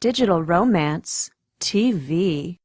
Digital Romance TV.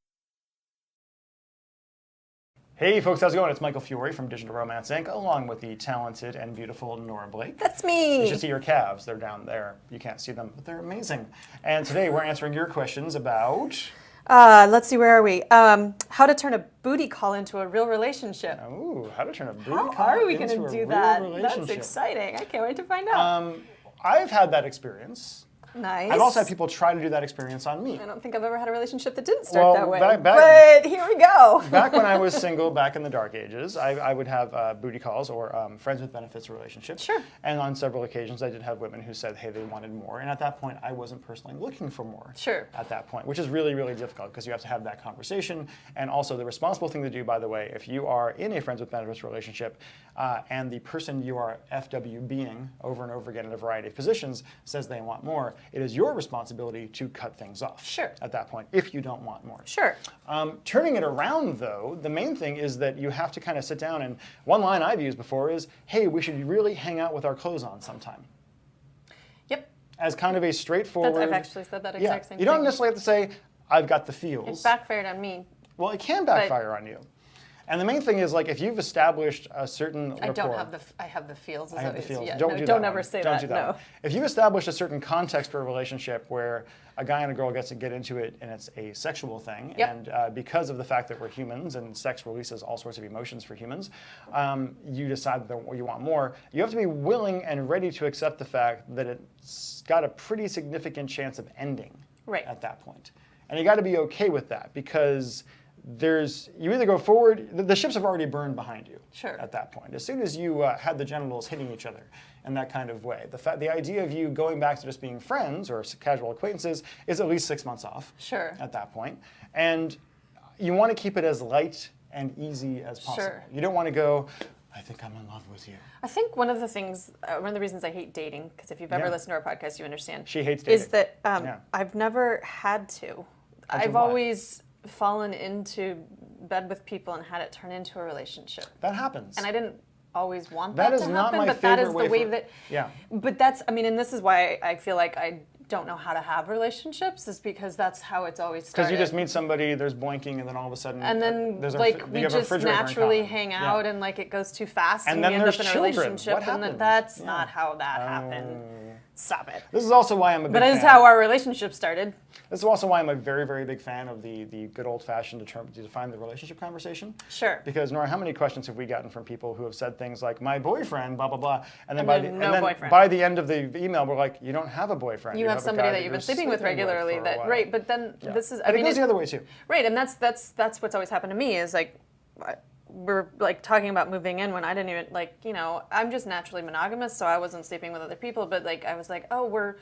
Hey folks, how's it going? It's Michael Fiore from Digital Romance Inc., along with the talented and beautiful Nora Blake. That's me! You should see your calves. They're down there. You can't see them, but they're amazing. And today we're answering your questions about... let's see, where are we? How to turn a booty call into a real relationship. Ooh, how to turn a booty How call are we into going a to do real that? relationship. That's exciting. I can't wait to find out. I've had that experience. Nice. I've also had people try to do that experience on me. I don't think I've ever had a relationship that didn't start that way. But here we go. Back when I was single, back in the dark ages, I would have booty calls or friends with benefits relationships. Sure. And on several occasions, I did have women who said, hey, they wanted more. And at that point, I wasn't personally looking for more. Sure. At that point, which is really, really difficult because you have to have that conversation. And also the responsible thing to do, by the way, if you are in a friends with benefits relationship and the person you are FW being over and over again in a variety of positions says they want more, it is your responsibility to cut things off. Sure. At that point, if you don't want more. Sure. Turning it around, though, the main thing is that you have to kind of sit down, and one line I've used before is, hey, we should really hang out with our clothes on sometime. Yep. As kind of a straightforward... I've actually said that exact same thing. You don't necessarily have to say, I've got the feels. It backfired on me. Well, it can backfire on you. And the main thing is, like, if you've established a certain rapport... I have the feels. I have the feels. Yeah, Don't ever say that. No. If you've established a certain context for a relationship where a guy and a girl gets to get into it and it's a sexual thing, yep. and because of the fact that we're humans and sex releases all sorts of emotions for humans, you decide that you want more, you have to be willing and ready to accept the fact that it's got a pretty significant chance of ending at that point. And you got to be okay with that because... you either go forward, the ships have already burned behind you at that point. As soon as you had the genitals hitting each other in that kind of way, the idea of you going back to just being friends or casual acquaintances is at least 6 months off at that point. And you want to keep it as light and easy as possible. Sure. You don't want to go, I think I'm in love with you. I think one of the reasons I hate dating, because if you've ever listened to our podcast, you understand. She hates dating. Is that I've never had to. I've always fallen into bed with people and had it turn into a relationship. That happens. And I didn't always want that to happen, not my but that is favorite the way that... Yeah. But that's, I mean, and this is why I feel like I don't know how to have relationships, is because that's how it's always started. Because you just meet somebody, there's boinking, and then all of a sudden... And then, we just naturally hang out, and, like, it goes too fast, and we end up in a relationship, and that's not how that happened. Stop it. This is also why I'm a big fan. But it's how our relationship started. This is also why I'm a very, very big fan of the good old-fashioned to define the relationship conversation. Sure. Because, Nora, how many questions have we gotten from people who have said things like, my boyfriend, blah, blah, blah, and then, by the end of the email, we're like, you don't have a boyfriend. You have somebody that you've been sleeping with regularly. Right, but then this is... But it goes the other way, too. Right, and that's what's always happened to me is, like... We're like talking about moving in when I didn't even like, you know, I'm just naturally monogamous, so I wasn't sleeping with other people, but like I was like, we're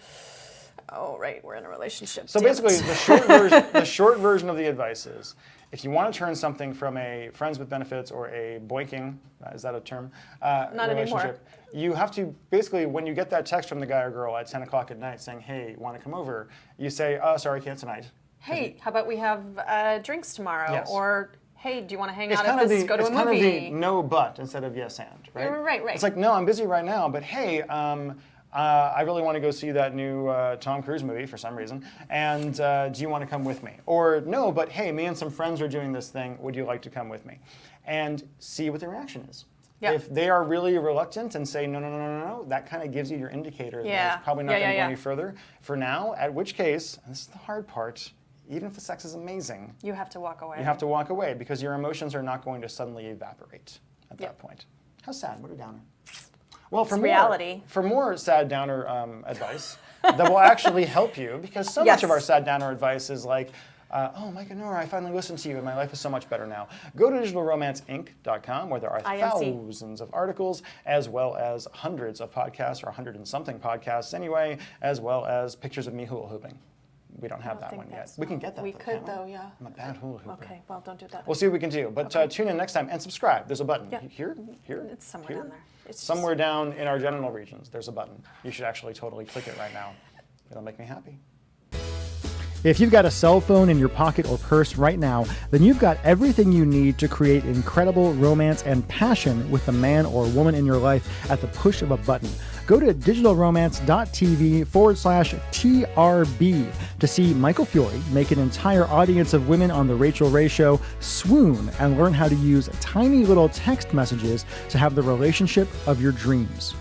in a relationship. So basically the short version of the advice is if you want to turn something from a friends with benefits or a boinking, is that a term? Not relationship, anymore. You have to basically, when you get that text from the guy or girl at 10 o'clock at night saying, hey, want to come over? You say, sorry, can't tonight. Hey, how about we have drinks tomorrow? Yes. Or hey, do you want to hang out at this, go to a movie? It's kind of the no but instead of yes and, right? Right. It's like, no, I'm busy right now, but hey, I really want to go see that new Tom Cruise movie for some reason, and do you want to come with me? Or no, but hey, me and some friends are doing this thing, would you like to come with me? And see what the reaction is. Yeah. If they are really reluctant and say no, that kind of gives you your indicator that it's probably not going to go any further for now, at which case, and this is the hard part, even if the sex is amazing, you have to walk away. You have to walk away because your emotions are not going to suddenly evaporate at that point. How sad, what a downer. Well, for more sad downer advice that will actually help you, because so much of our sad downer advice is like, oh, Mike and Nora, I finally listened to you and my life is so much better now. Go to digitalromanceinc.com where there are thousands of articles, as well as hundreds of podcasts, or 100 and something podcasts anyway, as well as pictures of me hula hooping. We don't have that one yet. We can get that. We could, though, yeah. I'm a bad hula hooper. Okay, well, don't do that. We'll see what we can do. But tune in next time and subscribe. There's a button. Here? It's somewhere down there. It's somewhere down in our genital regions, there's a button. You should actually totally click it right now. It'll make me happy. If you've got a cell phone in your pocket or purse right now, then you've got everything you need to create incredible romance and passion with the man or woman in your life at the push of a button. go to digitalromance.tv/TRB to see Michael Fiore make an entire audience of women on The Rachel Ray Show swoon and learn how to use tiny little text messages to have the relationship of your dreams.